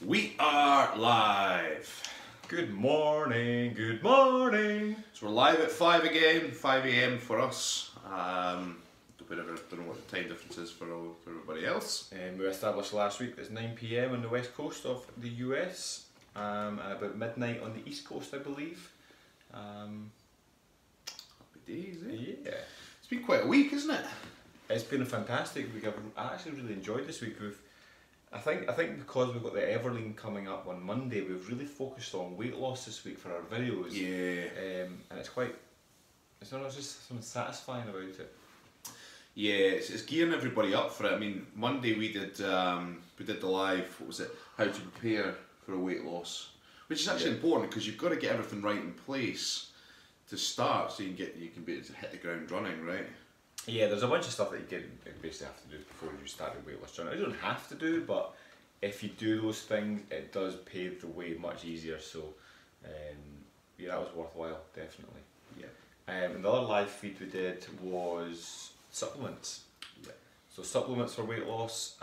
We are live. Good morning, good morning. So we're live at 5 again, 5 AM for us. Don't know what the time difference is for everybody else. We established last week that it's 9 PM on the west coast of the US and about midnight on the east coast, I believe. Happy days, eh? Yeah. It's been quite a week, isn't it? It's been a fantastic week. I actually really enjoyed this week. I think because we've got the Everleen coming up on Monday, we've really focused on weight loss this week for our videos. Yeah. And it's just something satisfying about it. Yeah, it's gearing everybody up for it. I mean, Monday we did the live, what was it, how to prepare for a weight loss, which is actually important because you've got to get everything right in place to start so you can be able to hit the ground running, right? Yeah, there's a bunch of stuff that you basically have to do before you start your weight loss journey. You don't have to do, but if you do those things, it does pave the way much easier. So, yeah, that was worthwhile, definitely. Yeah. And the other live feed we did was supplements. Yeah. So supplements for weight loss.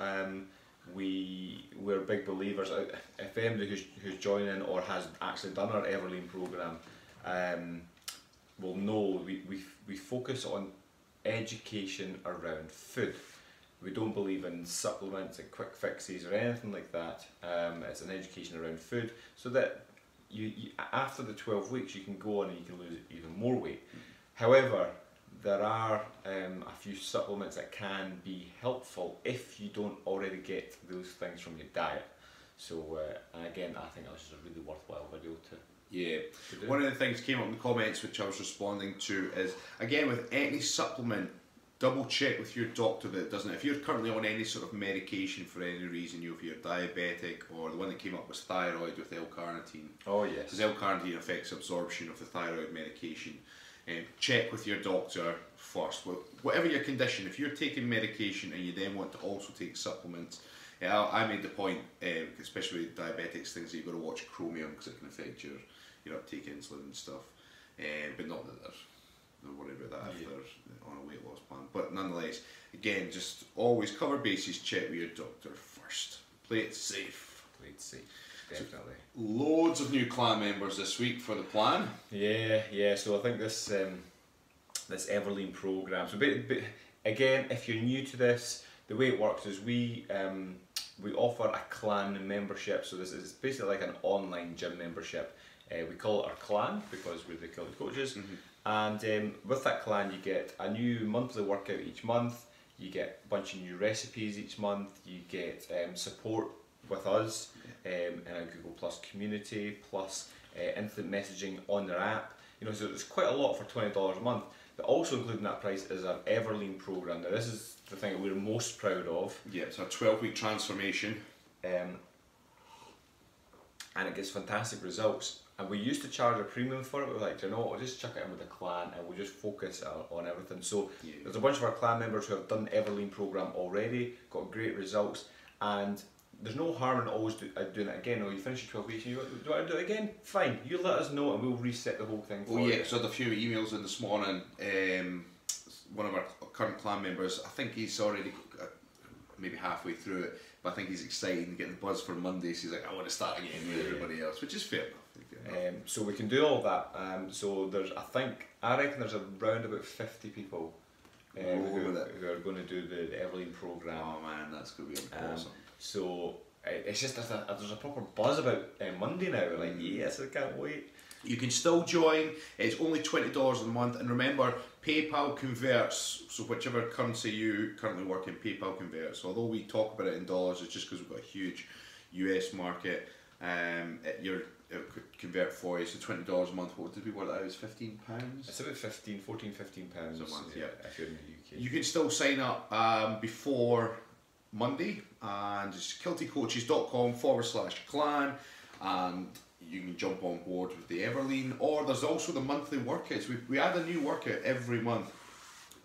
We're big believers. If anybody who's joining or has actually done our Everleen program, will know we focus on education around food. We don't believe in supplements and quick fixes or anything like that. It's an education around food, so that you after the 12 weeks you can go on and you can lose even more weight. However, there are a few supplements that can be helpful if you don't already get those things from your diet. So, and again, I think that was just a really worthwhile video to. Yeah, one of the things came up in the comments which I was responding to is, again, with any supplement, double check with your doctor that it doesn't. If you're currently on any sort of medication for any reason, if you're diabetic, or the one that came up was thyroid with L-carnitine. Oh yes. Because L-carnitine affects absorption of the thyroid medication. Check with your doctor first. Whatever your condition, if you're taking medication and you then want to also take supplements, I made the point, especially with diabetics, things that you've got to watch chromium because it can affect your uptake of insulin and stuff. But not that they're worried about that if they're on a weight loss plan. But nonetheless, again, just always cover bases, check with your doctor first. Play it safe. Play it safe, definitely. So, loads of new clan members this week for the plan. Yeah. So I think this Everleen program. So again, if you're new to this, the way it works is we offer a clan membership. So this is basically like an online gym membership. We call it our clan because we're the Kilted coaches. And with that clan, you get a new monthly workout each month. You get a bunch of new recipes each month. You get support with us in a Google Plus community, plus instant messaging on their app. So it's quite a lot for $20 a month. But also including that price is our Everleen program. Now this is the thing that we're most proud of. Yeah, it's a 12-week transformation. And it gets fantastic results. And we used to charge a premium for it, but we were like, you know what, we'll just chuck it in with the clan and we'll just focus on everything. So there's a bunch of our clan members who have done the Everleen program already, got great results, and there's no harm in always doing it again. Or you finish your 12 weeks and you do I do it again? Fine, you let us know and we'll reset the whole thing for you. Oh yeah, so I had a few emails in this morning. One of our current clan members, I think he's already maybe halfway through it, but I think he's excited and getting the buzz for Monday, so he's like, I want to start again with everybody else, which is fair enough. So we can do all that. So I reckon there's around about 50 people who are going to do the Everleen program. Oh man, that's going to be awesome. So it's just there's a proper buzz about Monday now. We're like, yes, I can't wait. You can still join. It's only $20 a month, and remember, PayPal converts. So whichever currency you currently work in, PayPal converts. Although we talk about it in dollars, it's just because we've got a huge US market. It could convert for you. So $20 a month. What did we work that out? It's £15. It's about 15 pounds a month. Yeah, if you're in the UK. You can still sign up before Monday, and it's kiltycoaches.com/clan, and you can jump on board with the Everleen. Or there's also the monthly workouts. We add a new workout every month.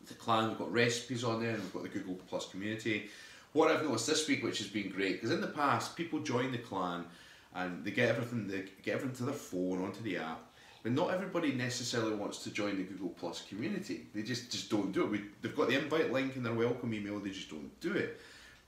The clan, we've got recipes on there, and we've got the Google Plus community. What I've noticed this week, which has been great, because in the past people join the clan and they get everything to their phone, onto the app, but not everybody necessarily wants to join the Google Plus community. They just don't do it. They've got the invite link in their welcome email, they just don't do it.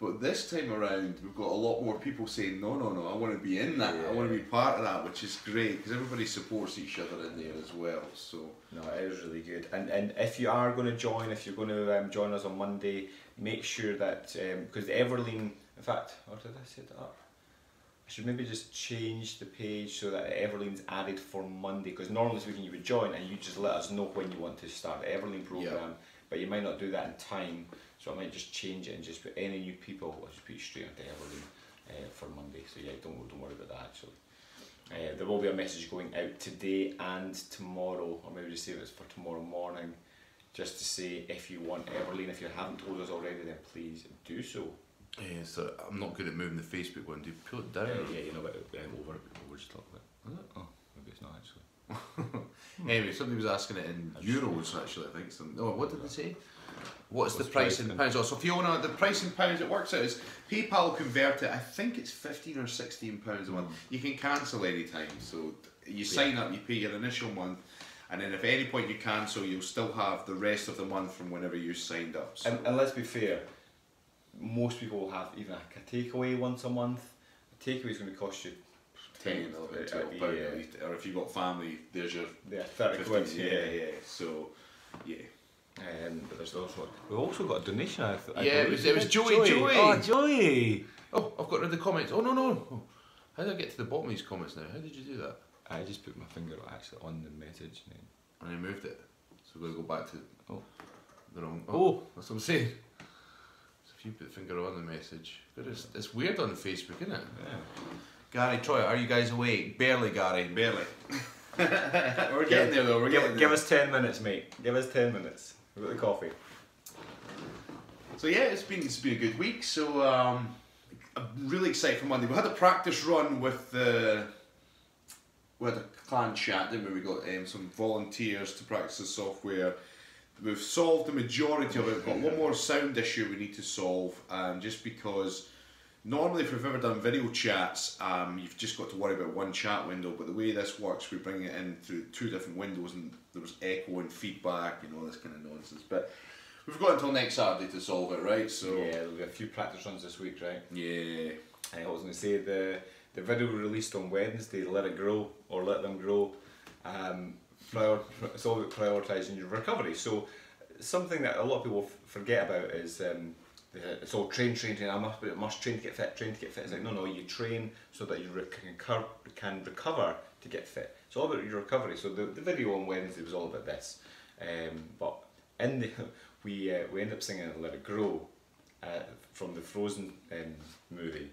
But this time around, we've got a lot more people saying, no, I want to be in that. I want to be part of that, which is great because everybody supports each other in there as well. So no, it is really good. And if you are going to join, if you're going to join us on Monday, make sure that because Everleen, in fact, or did I set it up? I should maybe just change the page so that Everleen's added for Monday. Because normally speaking, you would join and you just let us know when you want to start the Everleen program, but you might not do that in time. So I might just change it and just put any new people. I'll just put it straight onto Everleen for Monday. So yeah, don't worry about that actually. There will be a message going out today and tomorrow, or maybe just save it for tomorrow morning, just to say if you want Everleen. If you haven't told us already, then please do so. Yeah, so I'm not good at moving the Facebook one. Do you pull it down? Yeah, you know, but over just a little bit. Is it? Oh, maybe it's not actually. Anyway, somebody was asking it in euros actually, I think. What did they say? What's the price price in pounds? Oh, so Fiona, the price in pounds it works out is PayPal convert it, I think it's £15 or £16 a month. You can cancel any time. So you sign up, you pay your initial month, and then if at any point you cancel, you'll still have the rest of the month from whenever you signed up. So. And let's be fair, most people will have even a takeaway once a month. A takeaway is going to cost you 10, £12 at least. Or if you've got family, there's your 30 quid. Yeah. So, yeah. But there's also we've also got a donation. It was Joey. Oh, Joey! Oh, I've got rid of the comments. Oh no. Oh, how did I get to the bottom of these comments now? How did you do that? I just put my finger actually on the message name. And I moved it. So we're going to go back to the wrong. Oh, that's what I'm saying. So if you put the finger on the message, it's weird on Facebook, isn't it? Yeah. Gary, Troy, are you guys awake? Barely, Gary, barely. We're getting there though. Give us 10 minutes, mate. Give us 10 minutes. We've got the coffee. So yeah, it's been a good week. So I'm really excited for Monday. We had a practice run with we had a clan chat, didn't we? We got some volunteers to practice the software. We've solved the majority of it. We've got one more sound issue we need to solve, just because normally if we've ever done video chats, you've just got to worry about one chat window, but the way this works, we bring it in through 2 different windows and there was echo and feedback and all this kind of nonsense. But we've got until next Saturday to solve it, right? So yeah, there'll be a few practice runs this week, right? Yeah. I was going to say the video released on Wednesday, Let It Grow, or Let Them Grow, it's all about prioritising your recovery. So something that a lot of people forget about is it's all train. I must train to get fit. It's like no, you train so that you can recover to get fit. It's all about your recovery. So the video on Wednesday was all about this. But in the we end up singing Let It Grow from the Frozen movie.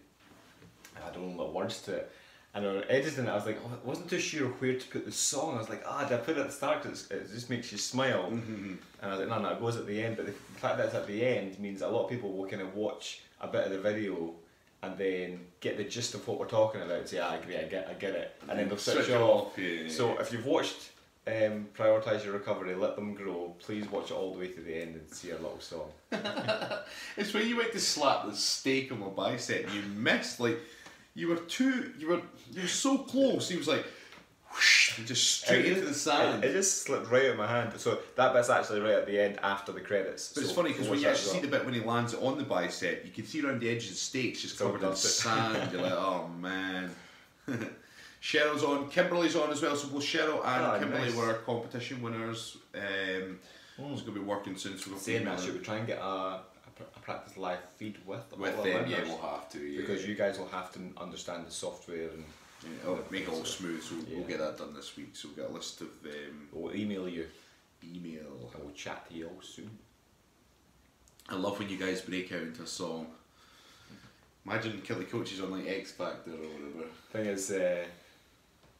I don't know the words to it. And I edited it, I was like, I wasn't too sure where to put the song. I was like, did I put it at the start because it just makes you smile? And I was like, no, it goes at the end. But the fact that it's at the end means a lot of people will kind of watch a bit of the video and then get the gist of what we're talking about and say, I agree, I get it. And then they'll switch off. Yeah. So if you've watched Prioritise Your Recovery, Let Them Grow, please watch it all the way to the end and see our little song. It's when you went to slap the steak on my bicep and you missed, like, you were so close. He was like, whoosh, just straight into the sand. It just slipped right out of my hand. So that bit's actually right at the end after the credits. But it's funny because when you actually see the bit when he lands it on the bicep, you can see around the edges of the steaks just covered in sand. You're like, oh man. Cheryl's on, Kimberly's on as well. So both Cheryl and Kimberly were our competition winners. It's going to be working soon. So saying that, should we try and get a practice live feed with them? Yeah, we'll have to. Yeah. Because you guys will have to understand the software and make it all smooth. So we'll get that done this week. So we'll get a list of. We'll email you. And we'll chat to you all soon. I love when you guys break out into a song. Imagine Kilted Coaches on like X Factor or whatever. Thing is,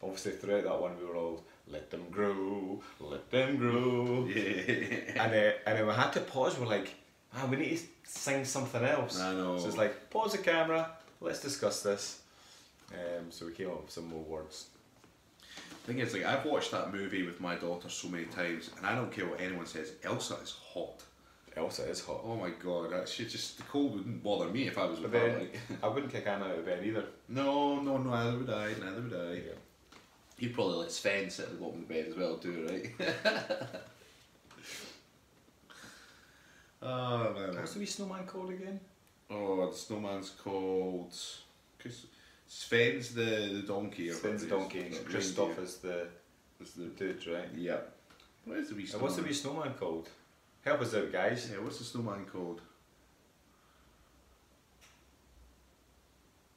obviously throughout that one we were all let them grow. Yeah. And then we had to pause. We're like, we need to sing something else. I know. So it's like, pause the camera, let's discuss this. So we came up with some more words. The thing is, like, I've watched that movie with my daughter so many times, and I don't care what anyone says, Elsa is hot. Elsa is hot. Oh my god, the cold wouldn't bother me if I was with her. her. Like. I wouldn't kick Anna out of bed either. No, neither would I. Yeah. You'd probably let Sven sit at the bottom of the bed as well too, right? Oh man. What's the wee snowman called again? Oh, the snowman's called Sven's the donkey. Sven's the donkey, and Christoph is the dude, right? Yeah. What is the wee snowman? What's the wee snowman called? Help us out, guys. Yeah, what's the snowman called?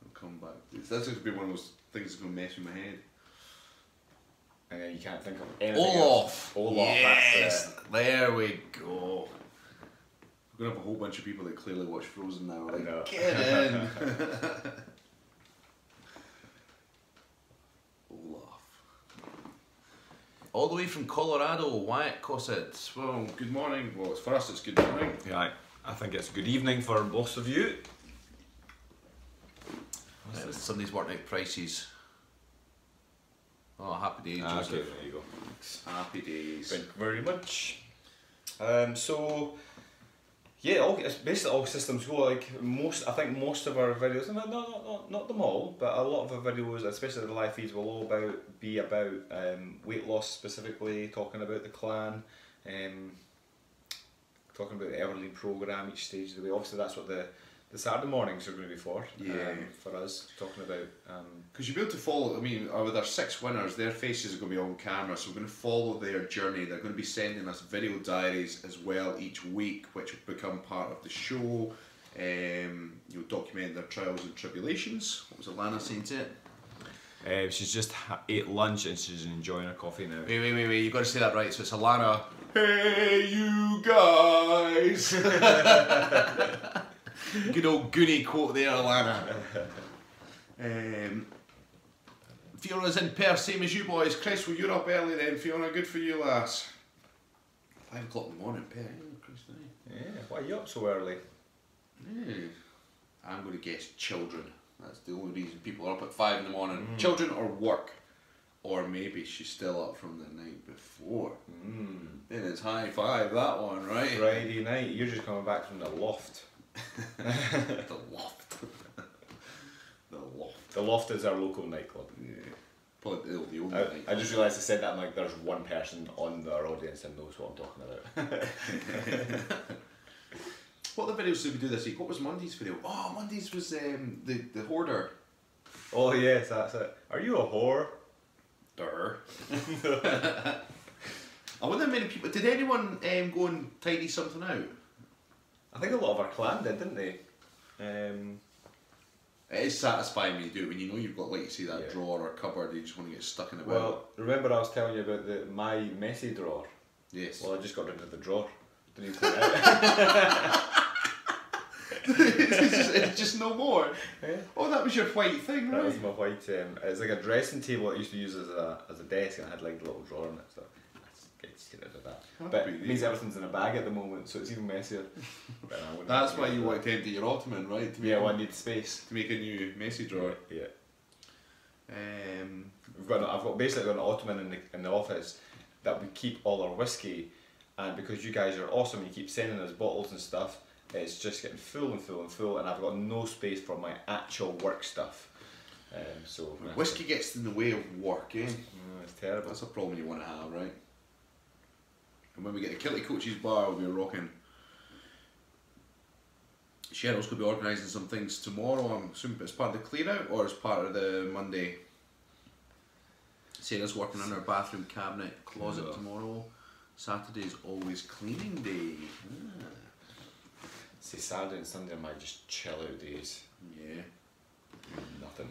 I'll come back. That's going to be one of those things that's going to mess with my head. And then you can't think of anything Olaf! else. Olaf, yes! that's There we go. We're going to have a whole bunch of people that clearly watch Frozen now. Like, know. get in! Olaf. All the way from Colorado, Wyatt Cosset. Well, good morning. Well, for us it's good morning. Yeah, I think it's good evening for most of you. Sunday's work night prices. Oh, happy days, Joseph. Okay, there you go. Happy days. Thank you very much. So, yeah, it's basically all systems go. Like I think most of our videos, not them all, but a lot of our videos, especially the live feeds, will all be about weight loss specifically, talking about the clan, talking about the Everlean programme, each stage of the way. Obviously, that's what the Saturday mornings are going to be for. Yeah. For us, talking about. Because you'll be able to follow, I mean, with our 6 winners, their faces are going to be on camera, so we're going to follow their journey. They're going to be sending us video diaries as well each week, which will become part of the show. You'll document their trials and tribulations. What was Alana saying to it? She's just ate lunch and she's enjoying her coffee now. Wait, you've got to say that right. So it's Alana. Hey, you guys! Good old Goonie quote there, Alana. Fiona's in Perth, same as you boys. Chris, well, you're up early then, Fiona. Good for you, lass. 5 o'clock in the morning, Perth. Yeah, why are you up so early? Yeah. I'm going to guess children. That's the only reason people are up at 5 in the morning. Children or work. Or maybe she's still up from the night before. Then it's high five, that one, right? Friday night, you're just coming back from the loft. The loft. The loft. The loft is our local nightclub. Yeah. Probably the only I nightclub. just realised I said that, I'm like, there's one person on our audience and knows what I'm talking about. What other videos did we do this week? What was Monday's video? Oh, Monday's was the hoarder. Oh yes, that's it. Are you a whore? Durr. I wonder how many people. Did anyone go and tidy something out? I think a lot of our clan did, didn't they? It is satisfying when you do it, when you know you've got, like you say, that Yeah. drawer or cupboard and you just want to get stuck in it. Well, remember I was telling you about my messy drawer? Yes. Well, I just got rid of the drawer. Didn't even clean it out. it's just no more. Yeah. Oh, that was your white thing, That right? was my white. It's like a dressing table I used to use as a desk, and I had like a little drawer in it. So let's get rid of that. But it means everything's in a bag at the moment, so it's even messier. But I wouldn't That's have why to you do want to empty your ottoman, right? To make Yeah, well, I need space. to make a new messy drawer. Yeah. Um, I've got basically got an ottoman in the office that we keep all our whiskey, and because you guys are awesome, you keep sending us bottles and stuff. It's just getting full and full and full, and I've got no space for my actual work stuff. So whiskey gets in the way of work, eh? It's terrible. That's a problem you want to have, right? And when we get the Kilted Coaches Bar, we'll be rocking. Cheryl's going to be organising some things tomorrow. I'm assuming as part of the clear out or as part of the Monday. Sarah's working on her bathroom cabinet closet tomorrow. Saturday's always cleaning day. See, Saturday and Sunday are my just chill out days. Yeah. Nothing.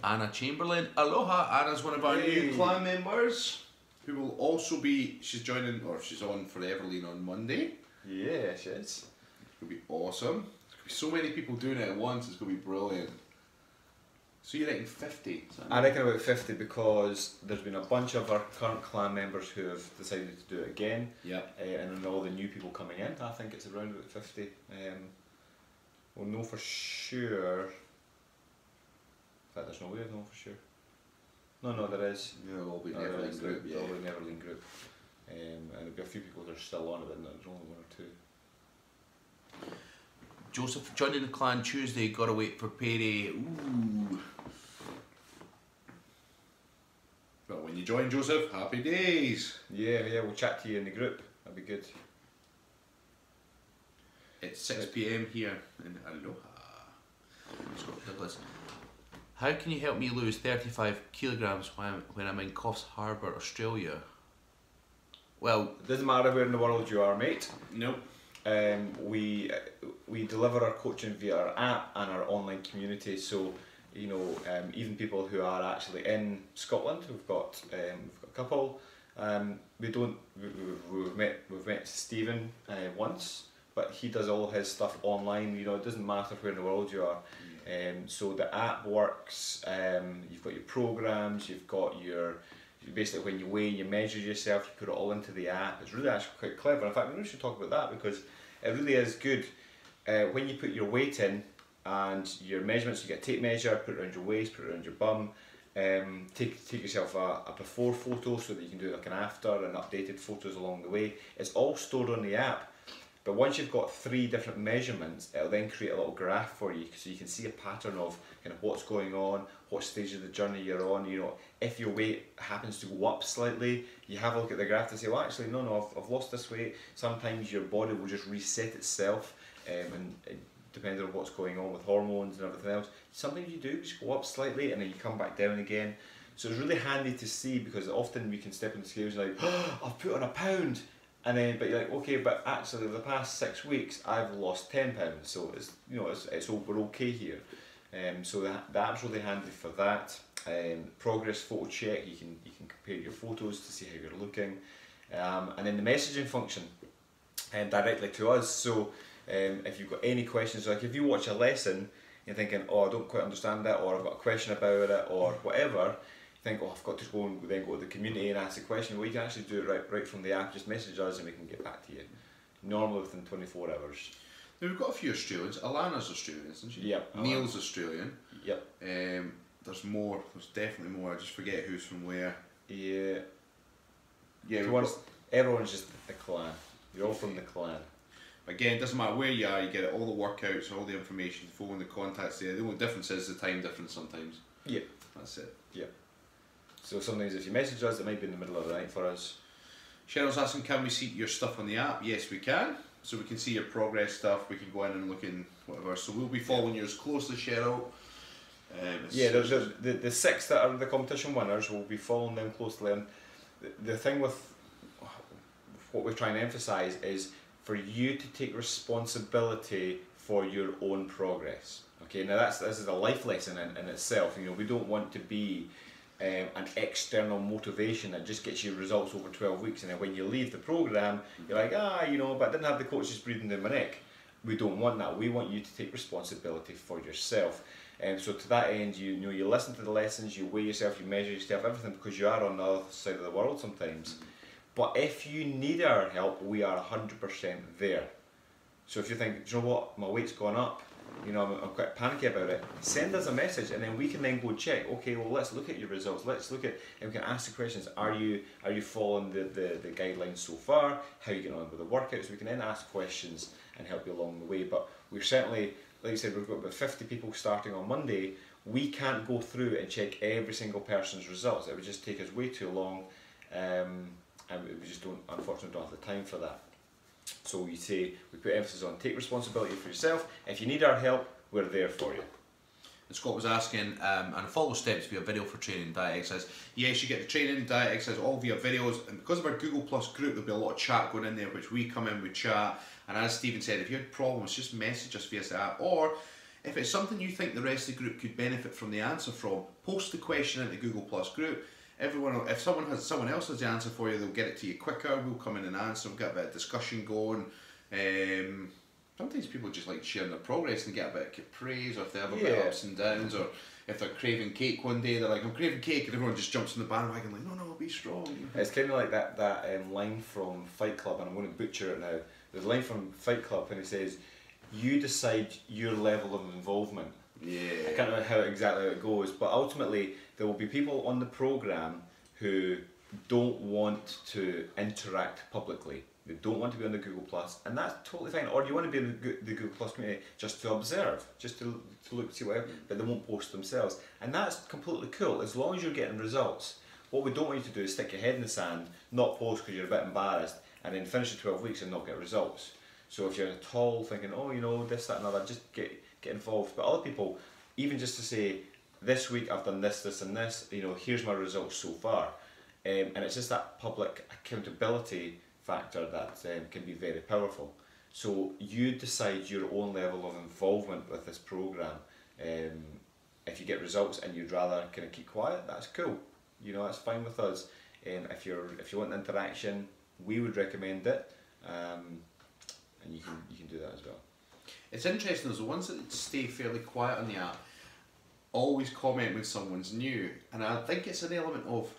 Anna Chamberlain, aloha. Anna's one of our Hey. new clan members, who will also be. She's joining, or she's on for Everlean on Monday. Yeah, she is. It's gonna be awesome. There's gonna be so many people doing it at once. It's gonna be brilliant. So you reckon 50? I reckon about 50 because there's been a bunch of our current clan members who have decided to do it again. Yep. And then all the new people coming in, I think it's around about 50. We'll know for sure. In fact, there's no way of knowing for sure. No, there is. Yeah, it'll all be No, there Everlean is. group. There'll Yeah. be an Everlean group. And there'll be a few people that are still on it, but there's only one or two. Joseph joining the clan Tuesday. Gotta wait for payday. Ooh. Well, when you join, Joseph, happy days. Yeah, we'll chat to you in the group. That'd be good. It's 6 PM here in Aloha. Scott Douglas. How can you help me lose 35 kilograms when I'm in Coffs Harbour, Australia? Well, It doesn't matter where in the world you are, mate. nope. We deliver our coaching via our app and our online community. So, you know, even people who are actually in Scotland, we've got a couple. We've met Stephen once, but he does all his stuff online. You know, it doesn't matter where in the world you are. So the app works. You've got your programs. You've got your basically when you weigh, you measure yourself. You put it all into the app. It's really actually quite clever. In fact, we should talk about that because it really is good. When you put your weight in and your measurements, you get a tape measure, put it around your waist, put it around your bum. Take yourself a before photo so that you can do like an after and updated photos along the way. It's all stored on the app. But once you've got 3 different measurements, it'll then create a little graph for you so you can see a pattern of kind of what's going on, what stage of the journey you're on. You know, if your weight happens to go up slightly, you have a look at the graph to say, well, actually, no, I've lost this weight. Sometimes your body will just reset itself, and depending on what's going on with hormones and everything else. Sometimes you do just go up slightly and then you come back down again. So it's really handy to see because often we can step on the scales and like, oh, I've put on a pound. And then, but you're like, okay, but actually, over the past 6 weeks, I've lost 10 pounds. So it's, you know, it's all, we're okay here. So the app's really handy for that. Progress photo check. You can compare your photos to see how you're looking, and then the messaging function, directly to us. So if you've got any questions, like if you watch a lesson, you're thinking, oh, I don't quite understand that, or I've got a question about it, or whatever. Think, oh, I've got to go and then go to the community and ask a question. Well, you can actually do it right from the app. Just message us and we can get back to you. Normally within 24 hours. Now we've got a few Australians. Alana's Australian, isn't she? Yep. Neil's Australian. Yep. There's more. There's definitely more. I just forget who's from where. Yeah. Yeah. Everyone's just the clan. You're all from the clan. Again, it doesn't matter where you are. You get all the workouts, all the information, the phone, the contacts there. The only difference is the time difference sometimes. Yep. That's it. Yep. So sometimes if you message us, it might be in the middle of the night for us. Cheryl's asking, can we see your stuff on the app? Yes, we can. So we can see your progress stuff. We can go in and look in whatever. So we'll be following you as closely, Cheryl. Yeah, there's the 6 that are the competition winners. We'll be following them closely. And the thing with what we're trying to emphasise is for you to take responsibility for your own progress. Okay, now this is a life lesson in itself. You know, we don't want to be an external motivation that just gets you results over 12 weeks, and then when you leave the program, you're like, you know, but I didn't have the coaches breathing down my neck. We don't want that. We want you to take responsibility for yourself. So to that end, you know, you listen to the lessons, you weigh yourself, you measure yourself, everything, because you are on the other side of the world sometimes. But if you need our help, we are 100% there. So if you think, do you know what, my weight's gone up, you know, I'm quite panicky about it, send us a message and then we can then go check, okay, well, let's look at your results, let's look at, and we can ask the questions, are you following the guidelines so far, how are you getting on with the workouts? We can then ask questions and help you along the way. But we're certainly, like I said, we've got about 50 people starting on Monday. We can't go through and check every single person's results. It would just take us way too long, and we just unfortunately don't have the time for that. So we put emphasis on take responsibility for yourself. If you need our help, we're there for you. And Scott was asking, and follow steps via video for training, diet, exercise. Yes, you get the training, diet, exercise, all via videos. And because of our Google Plus group, there'll be a lot of chat going in there, which we come in, we chat. And as Stephen said, if you had problems, just message us via the app. Or if it's something you think the rest of the group could benefit from the answer from, post the question in the Google Plus group. If someone else has the answer for you, they'll get it to you quicker. We'll come in and answer. We'll get a bit of discussion going. Sometimes people just like sharing their progress and get a bit of praise, or if they have a bit of ups and downs, or if they're craving cake one day, they're like, I'm craving cake, and everyone just jumps in the bandwagon like, no, be strong. It's kind of like that line from Fight Club, and I'm going to butcher it now. There's a line from Fight Club and it says, you decide your level of involvement. Yeah. I can't remember exactly how it goes, but ultimately there will be people on the programme who don't want to interact publicly. They don't want to be on the Google Plus, and that's totally fine. Or you want to be in the Google Plus community just to observe, just to look, see whatever, but they won't post themselves. And that's completely cool, as long as you're getting results. What we don't want you to do is stick your head in the sand, not post because you're a bit embarrassed, and then finish the 12 weeks and not get results. So if you're at all thinking, oh, you know, this, that, and other, just get involved. But other people, even just to say, this week I've done this, this and this, you know, here's my results so far. And it's just that public accountability factor that can be very powerful. So you decide your own level of involvement with this programme. If you get results and you'd rather kind of keep quiet, that's cool. You know, that's fine with us. If you want interaction, we would recommend it, and you can do that as well. It's interesting, there's the ones that stay fairly quiet on the app always comment when someone's new, and I think it's an element of,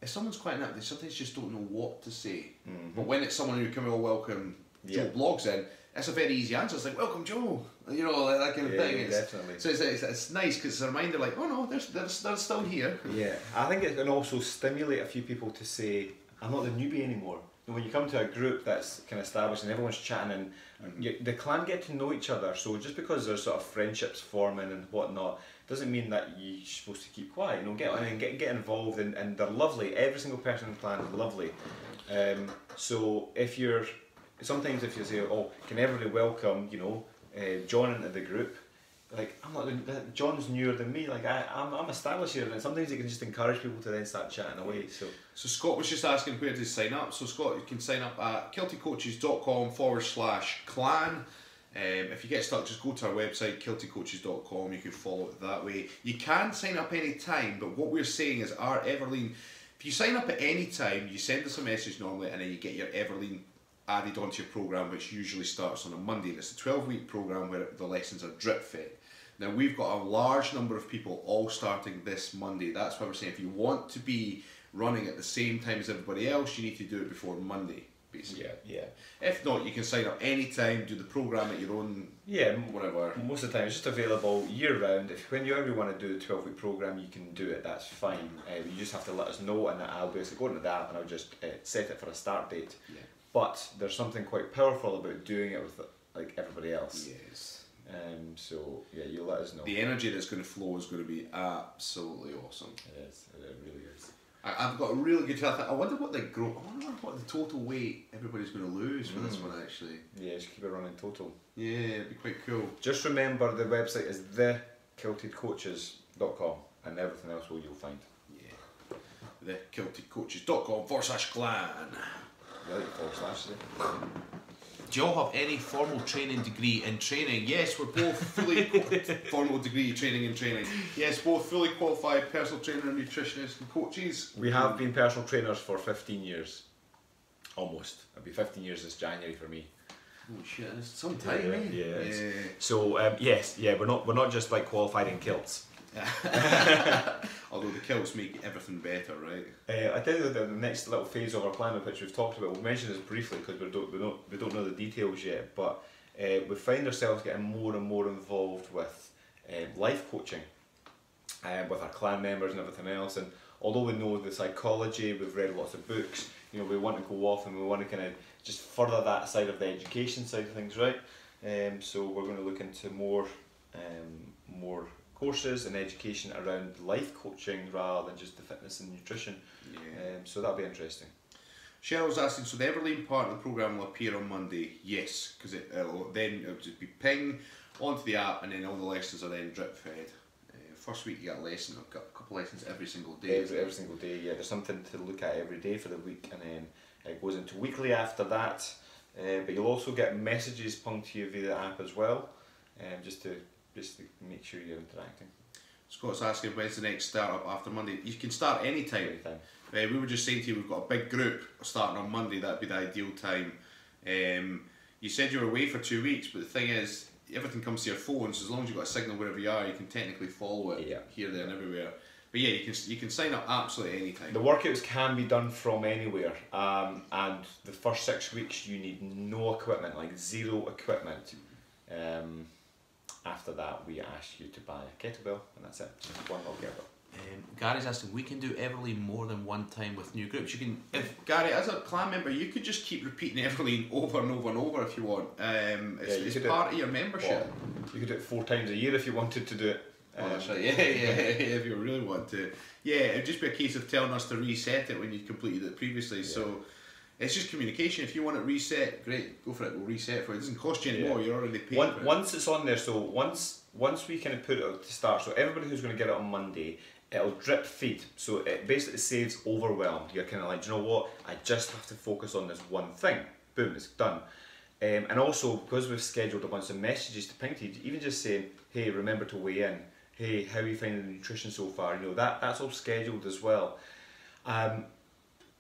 if someone's quiet enough, they sometimes just don't know what to say. But when it's someone who can welcome Joe Blogs in, it's a very easy answer. It's like, welcome Joe, you know, like that kind of thing. Definitely. So it's nice because it's a reminder, like, oh no, they're still here. Yeah, I think it can also stimulate a few people to say, I'm not the newbie anymore. When you come to a group that's kind of established and everyone's chatting and the clan get to know each other, so just because there's sort of friendships forming and whatnot, doesn't mean that you're supposed to keep quiet. You know, get on and get involved, and they're lovely. Every single person in the clan is lovely. So if you're, sometimes if you say, oh, can everybody welcome, you know, John into the group, like, I'm not, John's newer than me, like I'm established here, and sometimes you can just encourage people to then start chatting away. So Scott was just asking where to sign up. So Scott, you can sign up at kiltedcoaches.com/clan. If you get stuck, just go to our website, kiltedcoaches.com. You can follow it that way. You can sign up any time, but what we're saying is our Everleen, if you sign up at any time, you send us a message normally, and then you get your Everleen added onto your programme, which usually starts on a Monday. And it's a 12-week programme where the lessons are drip fed. Now we've got a large number of people all starting this Monday. That's why we're saying if you want to be running at the same time as everybody else, you need to do it before Monday, basically. Yeah. If not, you can sign up anytime, do the programme at your own, whatever. Most of the time it's just available year round. Whenever you want to do the 12-week programme, you can do it, that's fine. You just have to let us know, and I'll basically go into that and I'll just set it for a start date. Yeah. But there's something quite powerful about doing it with like everybody else. Yes. So yeah, you let us know. The energy that's going to flow is going to be absolutely awesome. It is. It really is. I've got a really good I wonder what the total weight everybody's going to lose for this one actually. Yeah, just keep it running total. Yeah, it'd be quite cool. Just remember the website is thekiltedcoaches.com, and everything else you'll find. Yeah. thekiltedcoaches.com/clan. Right, /. Do you all have any formal training degree in training? Yes, we're both fully formal degree training in training. Yes, both fully qualified personal trainer, nutritionists and coaches. We have been personal trainers for 15 years. Almost. It'll be 15 years this January for me. Oh shit, it's some time, eh? Yeah. So yes, we're not just like qualified in kilts. Although the kilts make everything better, right? I tell you the next little phase of our plan, which we've talked about, we'll mention this briefly because we don't know the details yet, but we find ourselves getting more and more involved with life coaching with our clan members and everything else. And although we know the psychology, we've read lots of books, you know, we want to go off and we want to kind of just further that side of the education side of things, right? So we're going to look into more courses and education around life coaching rather than just the fitness and nutrition. So that'll be interesting. Cheryl's asking, so the Everleen part of the programme will appear on Monday? Yes, because it'll just be ping onto the app, and then all the lessons are then drip fed. First week you get a lesson, I've got a couple of lessons every single day. Every single day, yeah. There's something to look at every day for the week, and then it goes into weekly after that. But you'll also get messages pinged to you via the app as well, just to make sure you're interacting. Scott's asking when's the next start up after Monday. You can start anytime. We were just saying to you, we've got a big group starting on Monday. That'd be the ideal time. You said you were away for 2 weeks, but the thing is, everything comes to your phone, so as long as you've got a signal wherever you are, you can technically follow it here, there and everywhere. But yeah, you can sign up absolutely anytime. The workouts can be done from anywhere, and the first 6 weeks you need no equipment, like zero equipment. After that, we ask you to buy a kettlebell, and that's it. Just one little kettlebell. Gary's asking, we can do Everleen more than one time with new groups. You can, if Gary, as a clan member, you could just keep repeating Everleen over and over and over if you want. It's part of your membership. Well, you could do it 4 times a year if you wanted to do it. That's right. Yeah, if you really want to. Yeah, it'd just be a case of telling us to reset it when you completed it previously. Yeah. So it's just communication. If you want it reset, great, go for it. We'll reset for it. It doesn't cost you any more. You're already paying for it. Once it's on there, so once once we kind of put it out to start, so everybody who's going to get it on Monday, it'll drip feed. So it basically saves overwhelm. You're kind of like, do you know what? I just have to focus on this one thing. Boom, it's done. And also, because we've scheduled a bunch of messages to ping to you, even just saying, hey, remember to weigh in. Hey, how are you finding the nutrition so far? You know, that's all scheduled as well.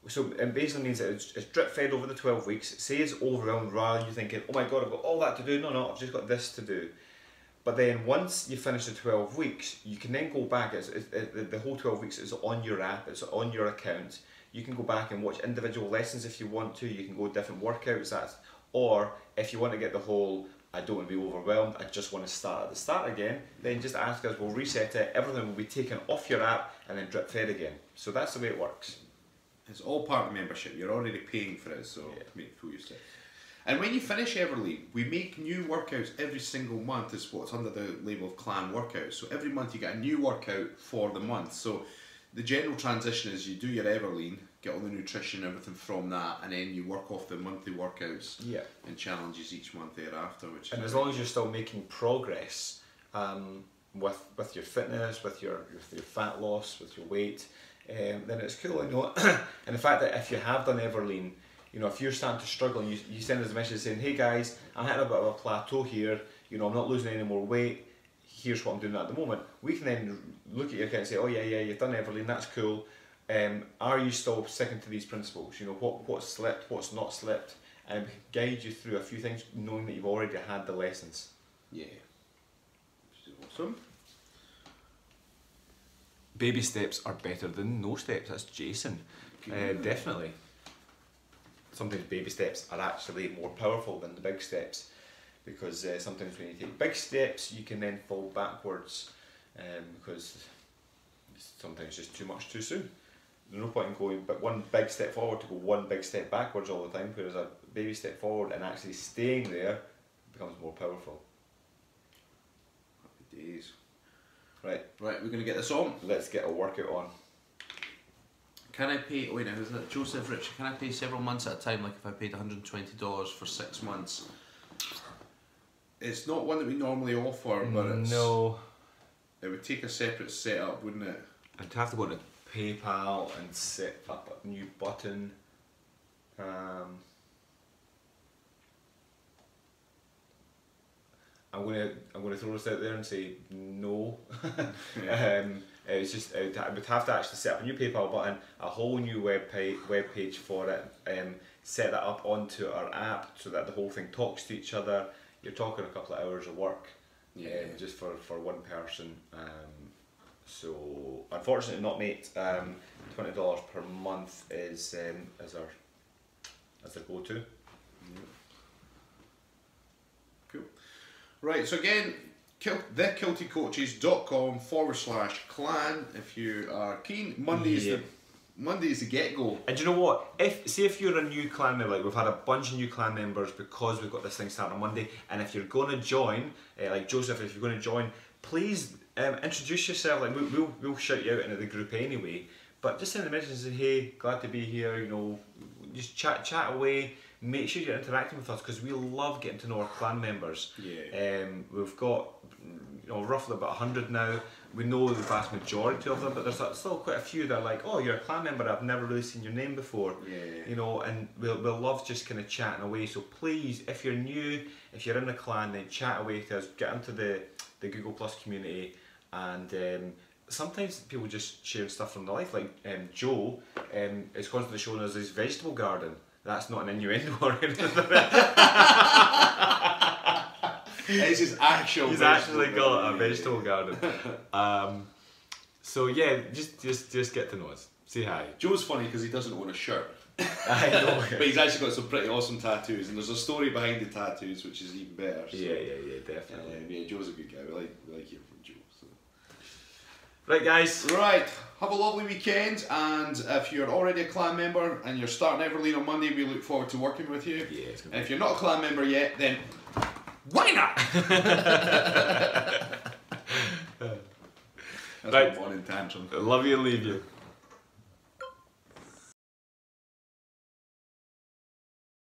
So it basically means that it's drip fed over the 12 weeks. It saves overwhelmed rather than you thinking, oh my God, I've got all that to do. No, I've just got this to do. But then once you finish the 12 weeks, you can then go back. The whole 12 weeks is on your app, it's on your account. You can go back and watch individual lessons if you want to. You can go different workouts. Or if you want to get the whole, I don't want to be overwhelmed, I just want to start at the start again, then just ask us, we'll reset it, everything will be taken off your app and then drip fed again. So that's the way it works. It's all part of the membership. You're already paying for it, so make full use of it. And when you finish Everlean, we make new workouts every single month. Is what's under the label of Clan Workouts. So every month you get a new workout for the month. So the general transition is you do your Everlean, get all the nutrition, everything from that, and then you work off the monthly workouts and challenges each month thereafter. And as long as you're still making progress with your fitness, with your fat loss, with your weight, then it's cool. You know, and the fact that if you have done Everlean, you know, if you're starting to struggle, and you send us a message saying, hey guys, I'm hitting a bit of a plateau here, you know, I'm not losing any more weight, here's what I'm doing at the moment. We can then look at your account and say, oh yeah, you've done Everlean, that's cool. Are you still sticking to these principles? You know, what's slipped, what's not slipped, and guide you through a few things, knowing that you've already had the lessons. Yeah. Awesome. Baby steps are better than no steps. That's Jason. Definitely. Sometimes baby steps are actually more powerful than the big steps, because sometimes when you take big steps, you can then fall backwards, because it's sometimes just too much too soon. There's no point in going but one big step forward to go one big step backwards all the time, whereas a baby step forward and actually staying there becomes more powerful. Happy days. Right, we're going to get this on. Let's get a workout on. Can I pay, wait now, is that Joseph Richard, can I pay several months at a time, like if I paid $120 for 6 months? It's not one that we normally offer, but it's... No. It would take a separate setup, wouldn't it? I'd have to go to PayPal and set up a new button. I'm gonna throw this out there and say no. It's just I would have to actually set up a new PayPal button, a whole new web page for it, set that up onto our app so that the whole thing talks to each other. You're talking a couple of hours of work, just for one person. So unfortunately not, mate. $20 per month is our go-to. Cool. Right, so again, thekiltedcoaches.com/clan if you are keen. Monday is the get-go. And do you know what? If you're a new clan member, like we've had a bunch of new clan members because we've got this thing starting on Monday, and if you're going to join, like Joseph, if you're going to join, please introduce yourself. Like we'll shout you out into the group anyway. But just send a message and say, hey, glad to be here. You know, just chat away. Make sure you're interacting with us because we love getting to know our clan members. We've got roughly about 100 now. We know the vast majority of them, but there's still quite a few that are like, oh, you're a clan member, I've never really seen your name before. You know, and we'll love just kind of chatting away. So please, if you're new, if you're in the clan, then chat away to us, get into the Google Plus community, and sometimes people just share stuff from their life. Like Joe is constantly showing us his vegetable garden. That's not an innuendo or anything. It's his actual. He's actually got a vegetable garden. So yeah, just get to know us. Say hi. Joe's funny because he doesn't own a shirt. I know. But he's actually got some pretty awesome tattoos, and there's a story behind the tattoos which is even better. So, yeah, definitely. Joe's a good guy. We like hearing from Joe. So. Right, guys. Right. Have a lovely weekend, and if you're already a clan member and you're starting Everlean on Monday, we look forward to working with you. Yeah, and if you're not a clan member yet, then why not? That's right. one in tantrum. Love you and leave you.